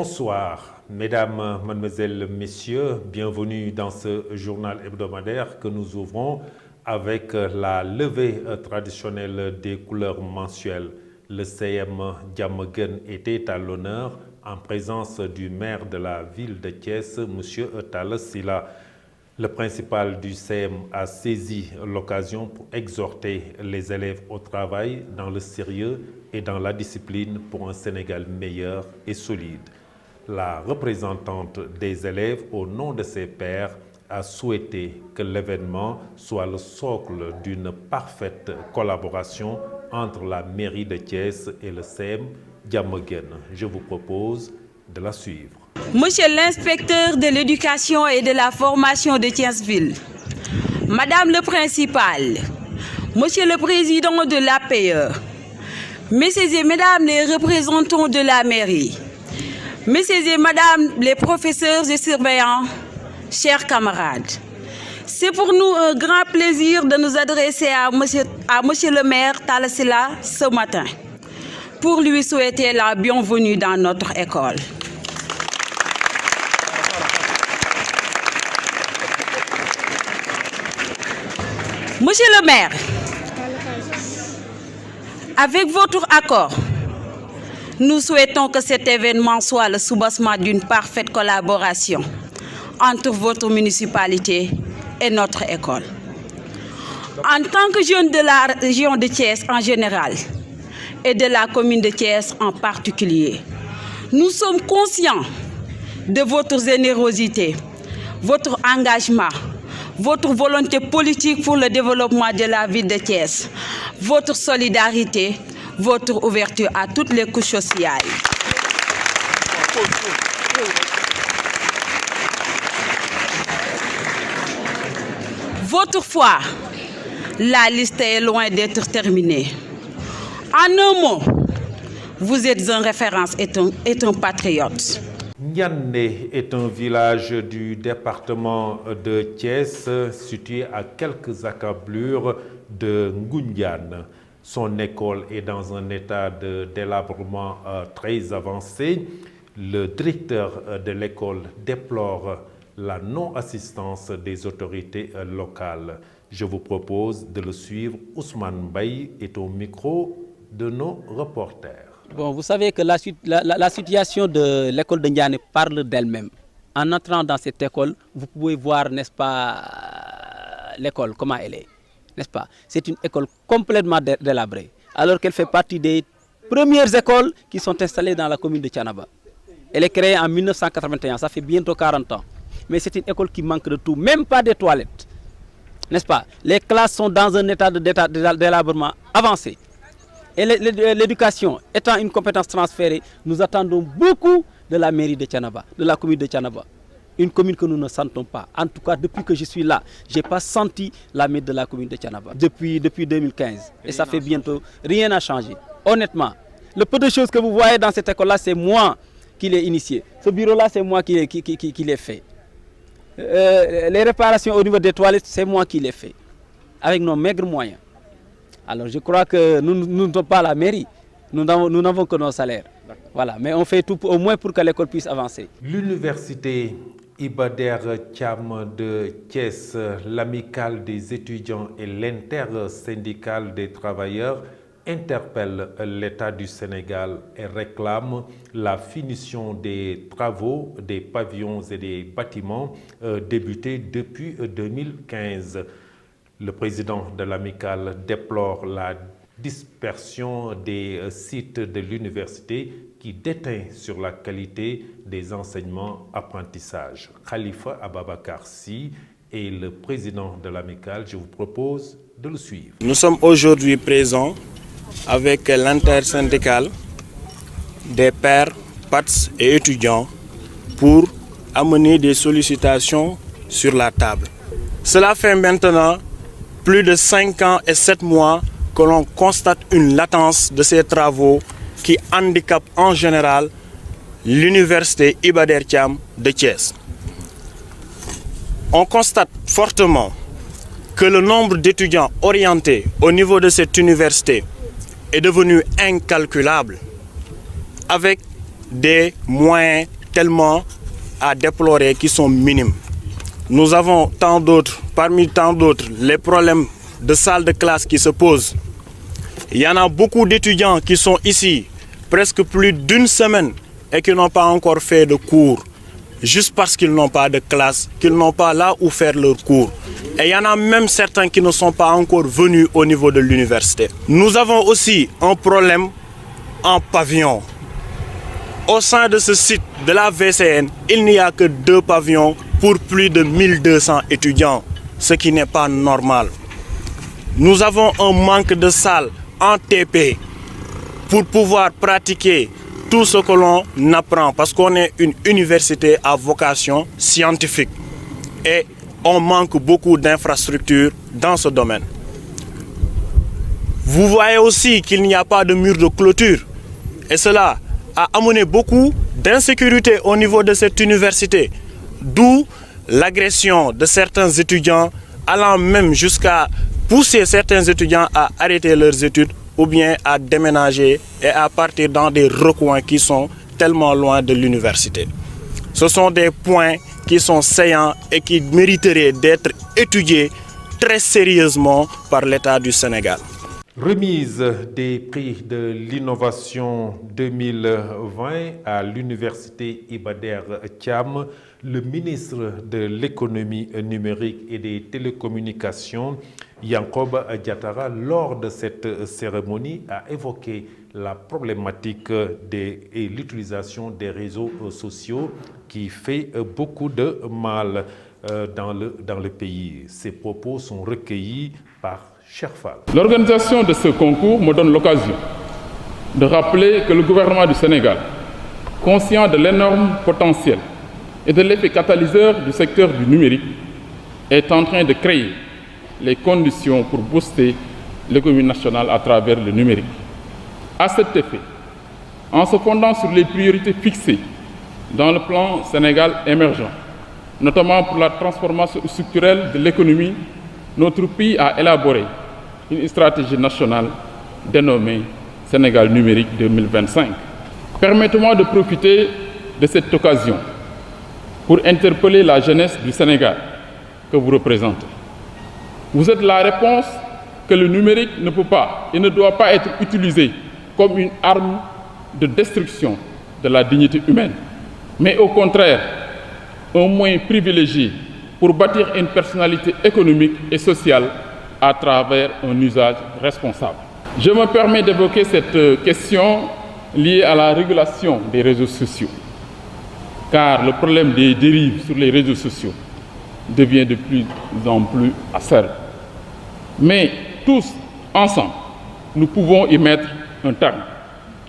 Bonsoir, mesdames, mademoiselles, messieurs, bienvenue dans ce journal hebdomadaire que nous ouvrons avec la levée traditionnelle des couleurs mensuelles. Le CM Diamaguène était à l'honneur en présence du maire de la ville de Thiès, M. Talla Sylla. Le principal du CM a saisi l'occasion pour exhorter les élèves au travail dans le sérieux et dans la discipline pour un Sénégal meilleur et solide. La représentante des élèves, au nom de ses pairs, a souhaité que l'événement soit le socle d'une parfaite collaboration entre la mairie de Thiès et le CM Diamaguène. Je vous propose de la suivre. Monsieur l'inspecteur de l'éducation et de la formation de Thiès-Ville, Madame le principal, Monsieur le président de l'APE, Messieurs et Mesdames les représentants de la mairie, Messieurs et Madame les professeurs et surveillants, chers camarades, c'est pour nous un grand plaisir de nous adresser à Monsieur le maire Talla Sylla ce matin pour lui souhaiter la bienvenue dans notre école. Monsieur le maire, avec votre accord, nous souhaitons que cet événement soit le soubassement d'une parfaite collaboration entre votre municipalité et notre école. En tant que jeune de la région de Thiès en général et de la commune de Thiès en particulier, nous sommes conscients de votre générosité, votre engagement, votre volonté politique pour le développement de la ville de Thiès, votre solidarité, votre ouverture à toutes les couches sociales. Votre foi, la liste est loin d'être terminée. En un mot, vous êtes un référence et un patriote. Niané est un village du département de Thiès situé à quelques accablures de Ngoundiane. Son école est dans un état de délabrement très avancé. Le directeur de l'école déplore la non-assistance des autorités locales. Je vous propose de le suivre. Ousmane Mbaye est au micro de nos reporters. Bon, vous savez que la situation de l'école de Ndiané parle d'elle-même. En entrant dans cette école, vous pouvez voir, n'est-ce pas, l'école, comment elle est, n'est-ce pas? C'est une école complètement délabrée, alors qu'elle fait partie des premières écoles qui sont installées dans la commune de Thiénaba. Elle est créée en 1981, ça fait bientôt 40 ans. Mais c'est une école qui manque de tout, même pas des toilettes, n'est-ce pas? Les classes sont dans un état de délabrement avancé. Et l'éducation étant une compétence transférée, nous attendons beaucoup de la mairie de Thiénaba, de la commune de Thiénaba. Une commune que nous ne sentons pas. En tout cas, depuis que je suis là, je n'ai pas senti la mairie de la commune de Thiénaba. Depuis 2015. Et ça fait bientôt, rien n'a changé. Honnêtement, le peu de choses que vous voyez dans cette école-là, c'est moi qui l'ai initié. Ce bureau-là, c'est moi qui l'ai fait. Les réparations au niveau des toilettes, c'est moi qui l'ai fait. Avec nos maigres moyens. Alors je crois que nous ne sommes pas à la mairie, nous n'avons que nos salaires. Voilà, mais on fait tout au moins pour que l'école puisse avancer. L'université Iba Der Thiam de Thiès, l'amicale des étudiants et l'intersyndicale des travailleurs interpellent l'État du Sénégal et réclament la finition des travaux des pavillons et des bâtiments débutés depuis 2015. Le président de l'amicale déplore la dispersion des sites de l'université qui déteint sur la qualité des enseignements apprentissages. Khalifa Ababakar Sy est le président de l'amicale. Je vous propose de le suivre. Nous sommes aujourd'hui présents avec l'intersyndicale des pairs, PATS et étudiants pour amener des sollicitations sur la table. Cela fait maintenant plus de 5 ans et 7 mois que l'on constate une latence de ces travaux qui handicapent en général l'université Iba Der Thiam de Thiès. On constate fortement que le nombre d'étudiants orientés au niveau de cette université est devenu incalculable, avec des moyens tellement à déplorer qui sont minimes. Nous avons tant d'autres, parmi tant d'autres, les problèmes de salles de classe qui se posent. Il y en a beaucoup d'étudiants qui sont ici, presque plus d'une semaine, et qui n'ont pas encore fait de cours, juste parce qu'ils n'ont pas de classe, qu'ils n'ont pas là où faire leurs cours. Et il y en a même certains qui ne sont pas encore venus au niveau de l'université. Nous avons aussi un problème en pavillon. Au sein de ce site de la VCN, il n'y a que 2 pavillons pour plus de 1200 étudiants, ce qui n'est pas normal. Nous avons un manque de salles en TP pour pouvoir pratiquer tout ce que l'on apprend, parce qu'on est une université à vocation scientifique et on manque beaucoup d'infrastructures dans ce domaine. Vous voyez aussi qu'il n'y a pas de mur de clôture et cela a amené beaucoup d'insécurité au niveau de cette université, d'où l'agression de certains étudiants allant même jusqu'à pousser certains étudiants à arrêter leurs études ou bien à déménager et à partir dans des recoins qui sont tellement loin de l'université. Ce sont des points qui sont saillants et qui mériteraient d'être étudiés très sérieusement par l'État du Sénégal. Remise des prix de l'innovation 2020 à l'université Iba Der Thiam, le ministre de l'économie numérique et des télécommunications, Yankoba Diatara, lors de cette cérémonie, a évoqué la problématique et l'utilisation des réseaux sociaux qui fait beaucoup de mal dans le pays. Ces propos sont recueillis par Cherfal. L'organisation de ce concours me donne l'occasion de rappeler que le gouvernement du Sénégal, conscient de l'énorme potentiel et de l'effet catalyseur du secteur du numérique, est en train de créer les conditions pour booster l'économie nationale à travers le numérique. À cet effet, en se fondant sur les priorités fixées dans le plan Sénégal émergent, notamment pour la transformation structurelle de l'économie, notre pays a élaboré une stratégie nationale dénommée Sénégal numérique 2025. Permettez-moi de profiter de cette occasion pour interpeller la jeunesse du Sénégal que vous représentez. Vous êtes la réponse que le numérique ne peut pas et ne doit pas être utilisé comme une arme de destruction de la dignité humaine, mais au contraire, un moyen privilégié pour bâtir une personnalité économique et sociale à travers un usage responsable. Je me permets d'évoquer cette question liée à la régulation des réseaux sociaux, car le problème des dérives sur les réseaux sociaux devient de plus en plus acerbe. Mais tous, ensemble, nous pouvons y mettre un terme.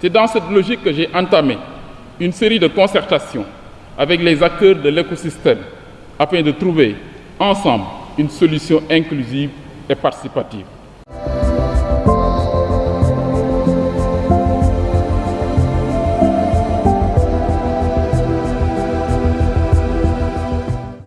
C'est dans cette logique que j'ai entamé une série de concertations avec les acteurs de l'écosystème afin de trouver ensemble une solution inclusive et participative.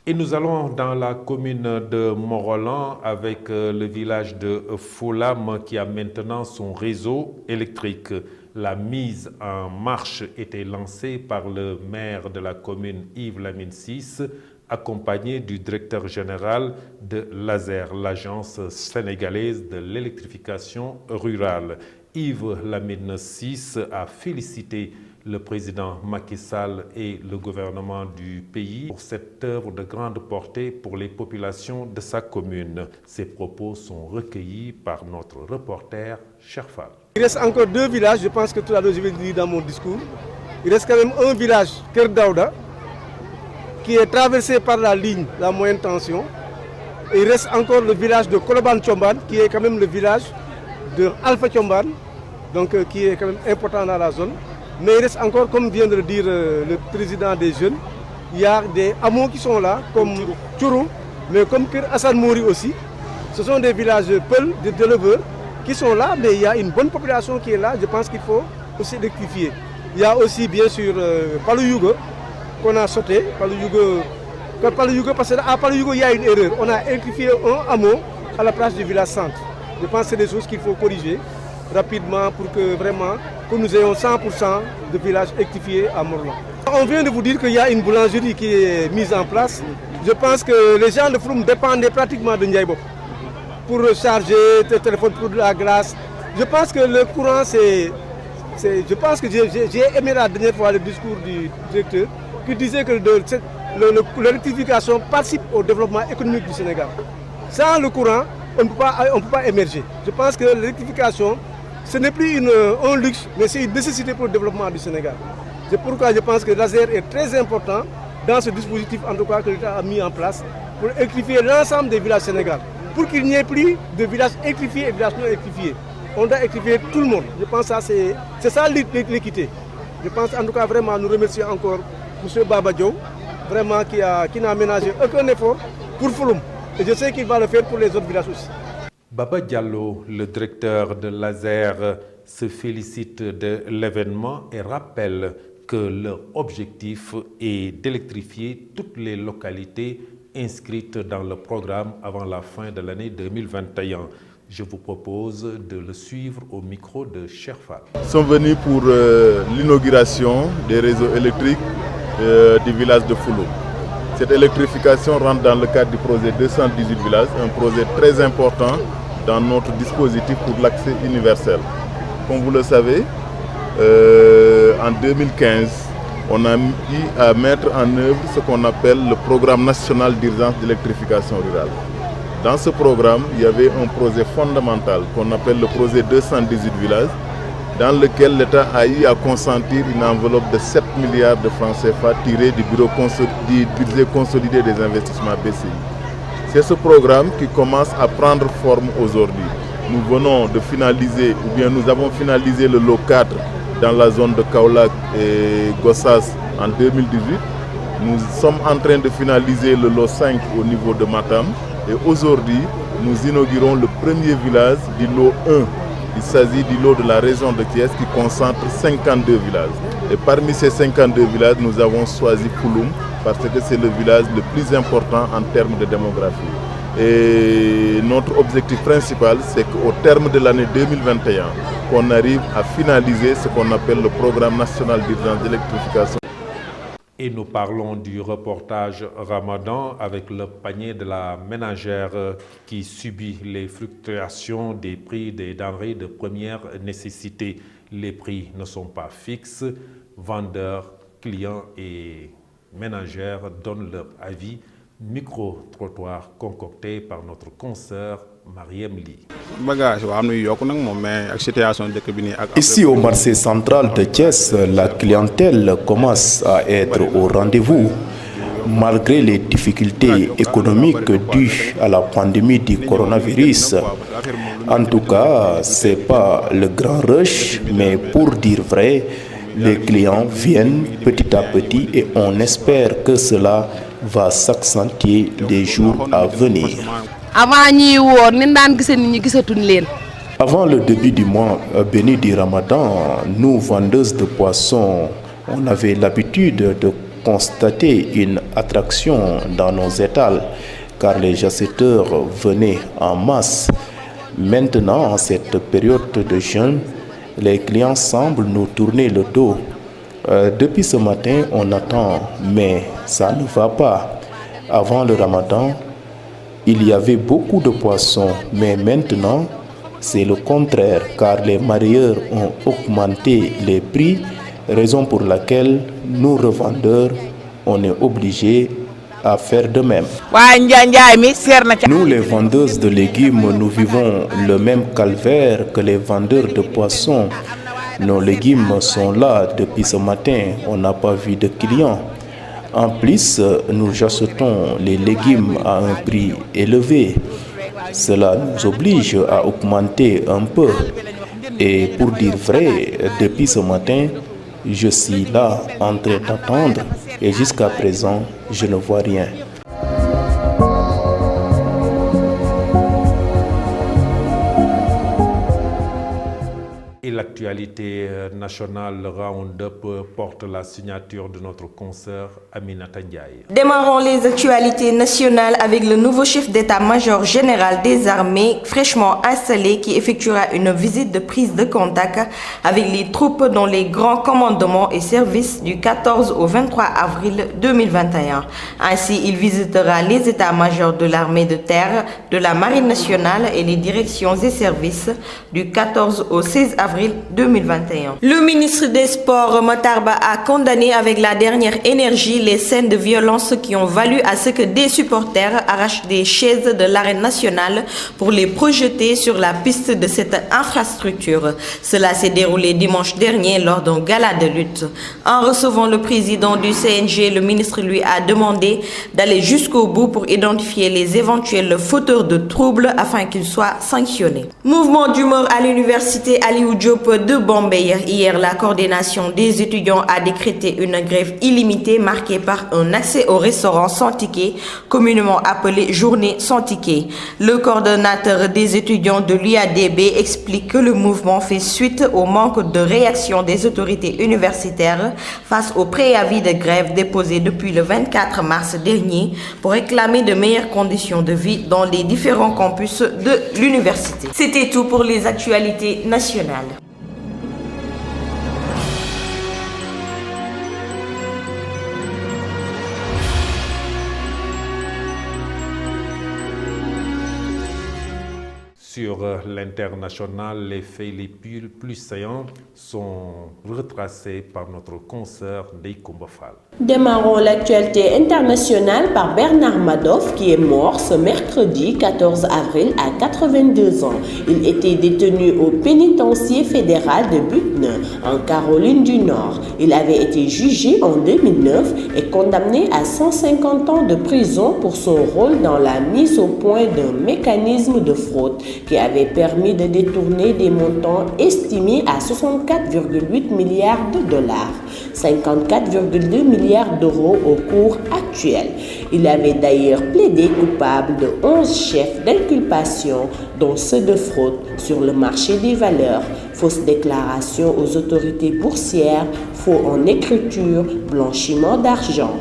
Et nous allons dans la commune de Morolan avec le village de Folam qui a maintenant son réseau électrique. La mise en marche était lancée par le maire de la commune Yves Lamine VI, accompagné du directeur général de l'ASER, l'Agence sénégalaise de l'électrification rurale. Yves Lamine VI a félicité le président Macky Sall et le gouvernement du pays pour cette œuvre de grande portée pour les populations de sa commune. Ces propos sont recueillis par notre reporter Cherfal. Il reste encore 2 villages, je pense que tout à l'heure je vais le dire dans mon discours. Il reste quand même un village, Kerdaouda, qui est traversé par la ligne, la moyenne tension. Et il reste encore le village de Koloban Tchomban, qui est quand même le village de Alpha Tchomban, donc qui est quand même important dans la zone. Mais il reste encore, comme vient de le dire le président des jeunes, il y a des hameaux qui sont là, comme Tchourou, mais comme Hassan Mouri aussi. Ce sont des villages peuls, d'éleveurs, qui sont là, mais il y a une bonne population qui est là. Je pense qu'il faut aussi rectifier. Il y a aussi, bien sûr, Palouyougo, qu'on a sauté. Palouyougo, parce qu'à Palouyougo, il y a une erreur. On a rectifié un hameau à la place du village centre. Je pense que c'est des choses qu'il faut corriger. rapidement pour que vraiment que nous ayons 100% de villages électrifiés à Morlan. On vient de vous dire qu'il y a une boulangerie qui est mise en place. Je pense que les gens de Froum dépendaient pratiquement de Ndiaye-Bop pour recharger le téléphone pour de la glace. Je pense que le courant, je pense que j'ai aimé la dernière fois le discours du directeur qui disait que l'électrification participe au développement économique du Sénégal. Sans le courant, on ne peut pas émerger. Je pense que l'électrification, ce n'est plus un luxe, mais c'est une nécessité pour le développement du Sénégal. C'est pourquoi je pense que l'ASER est très important dans ce dispositif, en tout cas, que l'État a mis en place pour électrifier l'ensemble des villages sénégalais. Pour qu'il n'y ait plus de villages électrifiés et de villages non électrifiés. On doit électrifier tout le monde. Je pense que c'est ça l'équité. Je pense en tout cas vraiment nous remercier encore M. Baba Diop, vraiment qui n'a ménagé aucun effort pour Fouloum. Et je sais qu'il va le faire pour les autres villages aussi. Baba Diallo, le directeur de l'ASER, se félicite de l'événement et rappelle que leur objectif est d'électrifier toutes les localités inscrites dans le programme avant la fin de l'année 2021. Je vous propose de le suivre au micro de Cherfat. Nous sommes venus pour l'inauguration des réseaux électriques du village de Foulou. Cette électrification rentre dans le cadre du projet 218 villages, un projet très important dans notre dispositif pour l'accès universel. Comme vous le savez, en 2015, on a mis à mettre en œuvre ce qu'on appelle le programme national d'urgence d'électrification rurale. Dans ce programme, il y avait un projet fondamental qu'on appelle le projet 218 villages, dans lequel l'État a eu à consentir une enveloppe de 7 milliards de francs CFA tirés du budget consolidé des investissements BCI. C'est ce programme qui commence à prendre forme aujourd'hui. Nous venons de finaliser, ou bien nous avons finalisé le lot 4 dans la zone de Kaolack et Gossas en 2018. Nous sommes en train de finaliser le lot 5 au niveau de Matam. Et aujourd'hui, nous inaugurons le premier village du lot 1. Il s'agit du lot de la région de Thiès qui concentre 52 villages. Et parmi ces 52 villages, nous avons choisi Fouloum parce que c'est le village le plus important en termes de démographie. Et notre objectif principal, c'est qu'au terme de l'année 2021, qu'on arrive à finaliser ce qu'on appelle le programme national d'urgence d'électrification. Et nous parlons du reportage Ramadan avec le panier de la ménagère qui subit les fluctuations des prix des denrées de première nécessité. Les prix ne sont pas fixes. Vendeurs, clients et ménagères donnent leur avis. Micro-trottoir concocté par notre consoeur Mariem Ly. Ici au marché central de Thiès, la clientèle commence à être au rendez-vous. Malgré les difficultés économiques dues à la pandémie du coronavirus. En tout cas, ce n'est pas le grand rush, mais pour dire vrai, les clients viennent petit à petit et on espère que cela va s'accentuer les jours à venir. Avant le début du mois béni du Ramadan, nous, vendeuses de poissons, on avait l'habitude de constater une attraction dans nos étals, car les acheteurs venaient en masse. Maintenant, en cette période de jeûne, les clients semblent nous tourner le dos. Depuis ce matin, on attend, mais ça ne va pas. Avant le Ramadan, il y avait beaucoup de poissons, mais maintenant, c'est le contraire, car les mareyeurs ont augmenté les prix, raison pour laquelle nous, revendeurs, on est obligés à faire de même. Nous, les vendeuses de légumes, nous vivons le même calvaire que les vendeurs de poissons. Nos légumes sont là depuis ce matin, on n'a pas vu de clients. En plus, nous achetons les légumes à un prix élevé. Cela nous oblige à augmenter un peu. Et pour dire vrai, depuis ce matin, je suis là en train d'attendre et jusqu'à présent, je ne vois rien. Et l'actualité nationale, le round-up porte la signature de notre consoeur Aminata Ndiaye. Démarrons les actualités nationales avec le nouveau chef d'état-major général des armées fraîchement installé qui effectuera une visite de prise de contact avec les troupes dans les grands commandements et services du 14 au 23 avril 2021. Ainsi, il visitera les états-majors de l'armée de terre, de la marine nationale et les directions et services du 14 au 16 avril 2021. Le ministre des Sports, Matar Ba, a condamné avec la dernière énergie les scènes de violence qui ont valu à ce que des supporters arrachent des chaises de l'arène nationale pour les projeter sur la piste de cette infrastructure. Cela s'est déroulé dimanche dernier lors d'un gala de lutte. En recevant le président du CNG, le ministre lui a demandé d'aller jusqu'au bout pour identifier les éventuels fauteurs de troubles afin qu'ils soient sanctionnés. Mouvement d'humeur à l'université Aliou Diop de Bombay. Hier, la coordination des étudiants a décrété une grève illimitée marquée par un accès au restaurant sans ticket, communément appelé journée sans ticket. Le coordonnateur des étudiants de l'UADB explique que le mouvement fait suite au manque de réaction des autorités universitaires face au préavis de grève déposé depuis le 24 mars dernier pour réclamer de meilleures conditions de vie dans les différents campus de l'université. C'était tout pour les actualités nationales. Sur l'international, les faits les plus saillants sont retracés par notre consoeur Ndeye Coumba Fall. Démarrons l'actualité internationale par Bernard Madoff qui est mort ce mercredi 14 avril à 82 ans. Il était détenu au pénitencier fédéral de Butner en Caroline du Nord. Il avait été jugé en 2009 et condamné à 150 ans de prison pour son rôle dans la mise au point d'un mécanisme de fraude qui avait permis de détourner des montants estimés à 64,8 milliards de dollars, 54,2 milliards d'euros au cours actuel. Il avait d'ailleurs plaidé coupable de 11 chefs d'inculpation, dont ceux de fraude sur le marché des valeurs, fausse déclaration aux autorités boursières, faux en écriture, blanchiment d'argent.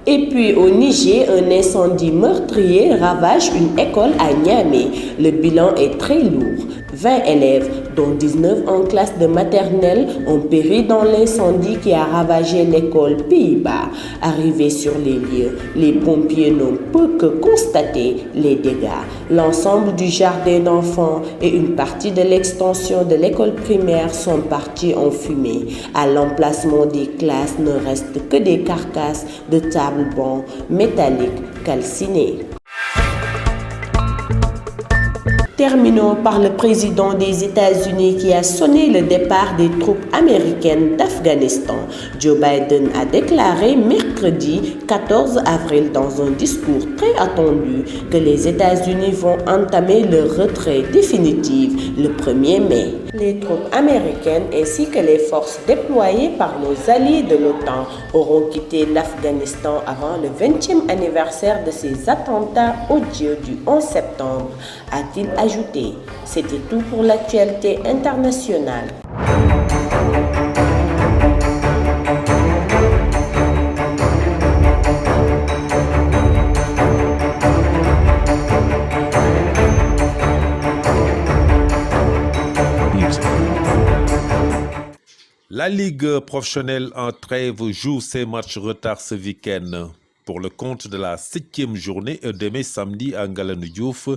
Et puis au Niger, un incendie meurtrier ravage une école à Niamey. Le bilan est très lourd. 20 élèves, dont 19 en classe de maternelle, ont péri dans l'incendie qui a ravagé l'école Pays-Bas. Arrivés sur les lieux, les pompiers n'ont peu que constaté les dégâts. L'ensemble du jardin d'enfants et une partie de l'extension de l'école primaire sont partis en fumée. À l'emplacement des classes ne restent que des carcasses de tables-bancs métalliques calcinés. Terminons par le président des États-Unis qui a sonné le départ des troupes américaines d'Afghanistan. Joe Biden a déclaré mercredi 14 avril dans un discours très attendu que les États-Unis vont entamer leur retrait définitif le 1er mai. Les troupes américaines ainsi que les forces déployées par nos alliés de l'OTAN auront quitté l'Afghanistan avant le 20e anniversaire de ces attentats odieux du 11 septembre, a-t-il ajouté. C'était tout pour l'actualité internationale. La Ligue professionnelle en trêve joue ses matchs retard ce week-end. Pour le compte de la 7e journée, demain samedi à Ngalandou Diouf,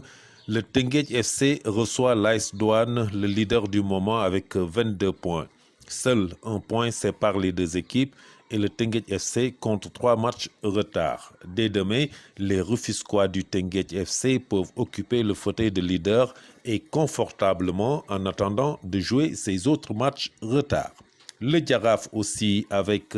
le Teungueth FC reçoit l'AS Douanes, le leader du moment avec 22 points. Seul un point sépare les deux équipes et le Teungueth FC compte 3 matchs retard. Dès demain, les Rufisquois du Teungueth FC peuvent occuper le fauteuil de leader et confortablement en attendant de jouer ces autres matchs retard. Le Jaraaf aussi, avec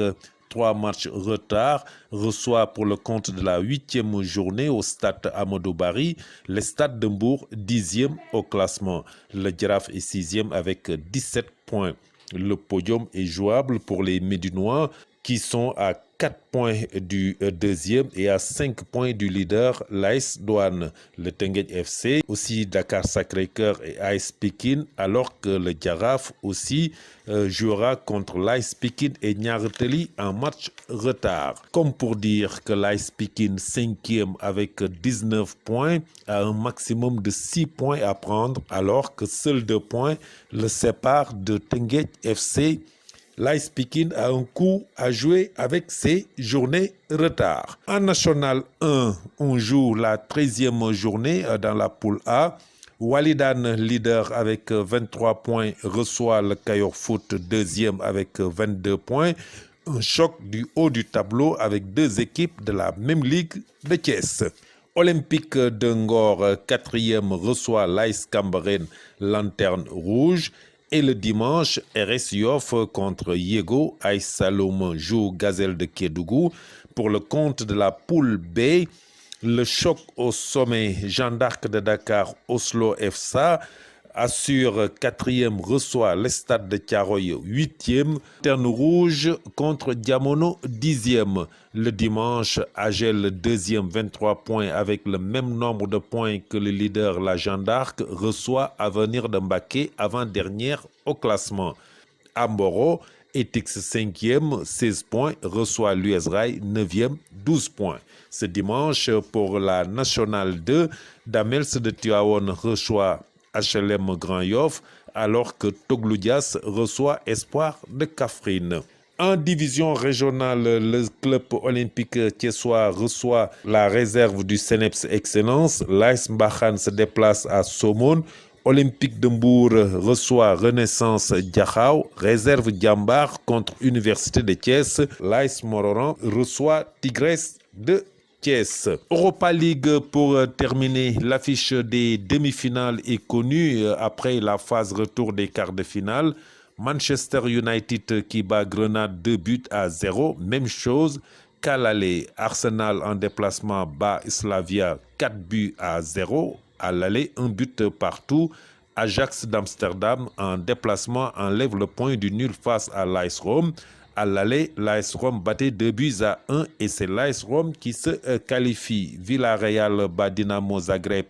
3 matchs retard, reçoit pour le compte de la 8e journée au stade Amadou Barry le stade de Mbour, 10e au classement. Le Jaraaf est 6e avec 17 points. Le podium est jouable pour les Médinois qui sont à 4 points du deuxième et à 5 points du leader, l'AS Douane. Le Teungueth FC, aussi Dakar Sacré-Cœur et AS Pikine, alors que le Jaraaf aussi jouera contre l'AS Pikine et Niary Tally en match retard. Comme pour dire que l'AS Pikine 5e avec 19 points a un maximum de 6 points à prendre, alors que seuls 2 points le séparent de Teungueth FC. L'AS Pikine a un coup à jouer avec ses journées retard. En National 1, on joue la 13e journée dans la poule A. Walidane, leader avec 23 points, reçoit le Kayor Foot, deuxième avec 22 points. Un choc du haut du tableau avec deux équipes de la même ligue de Thiès. Olympique de Ngor, quatrième, reçoit l'AS Cambérène, lanterne rouge. Et le dimanche, RS Yoff contre Yego, AS Saloum joue Gazelle de Kédougou. Pour le compte de la poule B, le choc au sommet, Jeanne d'Arc de Dakar, Oslo FSA, assure quatrième, reçoit le Stade de Thiaroye, huitième. Terne Rouge contre Diamono, dixième. Le dimanche, Agel, deuxième, 23 points avec le même nombre de points que le leader, la Jeanne d'Arc, reçoit Avenir de Mbacké, avant-dernière au classement. Amboro, Etix 5e, 16 points, reçoit l'US Rail 9e, 12 points. Ce dimanche, pour la Nationale 2, Damels de Tivaouane reçoit HLM Grand Yoff, alors que Togloudias reçoit Espoir de Kaffrine. En division régionale, le club olympique thiessois reçoit la réserve du Ceneps Excellence. L'AS Mbaxane se déplace à Somone. Olympique de Mbour reçoit Renaissance Diakhao, réserve Diambar contre Université de Thiès. L'AS Mororan reçoit Tigres de Thiès. Europa League pour terminer, l'affiche des demi-finales est connue après la phase retour des quarts de finale. Manchester United qui bat Grenade 2-0, même chose qu'à l'aller. Arsenal en déplacement bat Slavia 4-0. À l'aller, 1 but partout. Ajax d'Amsterdam en déplacement enlève le point du nul face à l'AS Rome. À l'aller, l'AS Rome battait 2-1 et c'est l'AS Rome qui se qualifie. Villarreal bat Dinamo Zagreb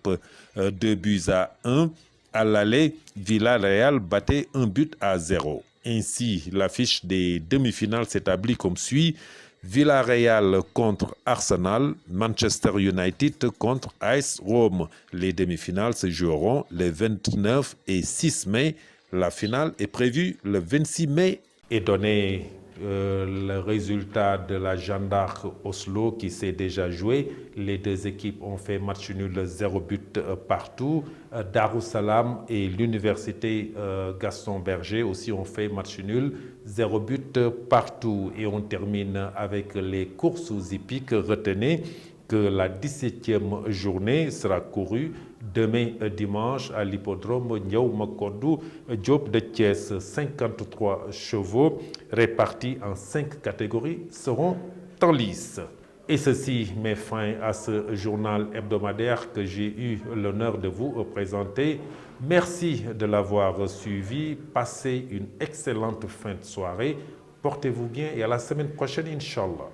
2-1. À l'aller, Villarreal battait 1-0. Ainsi, l'affiche des demi-finales s'établit comme suit. Villarreal contre Arsenal, Manchester United contre AS Rome. Les demi-finales se joueront les 29 et 6 mai. La finale est prévue le 26 mai. Et donné le résultat de la Jeanne d'Arc Oslo qui s'est déjà joué, les deux équipes ont fait match nul 0 but partout. Darussalam et l'université Gaston Berger aussi ont fait match nul 0 but partout. Et on termine avec les courses hippiques. Retenez que la 17e journée sera courue demain dimanche à l'hippodrome Ndiaw Macodou Diop de Thiès. 53 chevaux répartis en 5 catégories seront en lice. Et ceci met fin à ce journal hebdomadaire que j'ai eu l'honneur de vous présenter. Merci de l'avoir suivi. Passez une excellente fin de soirée. Portez-vous bien et à la semaine prochaine, Inch'Allah.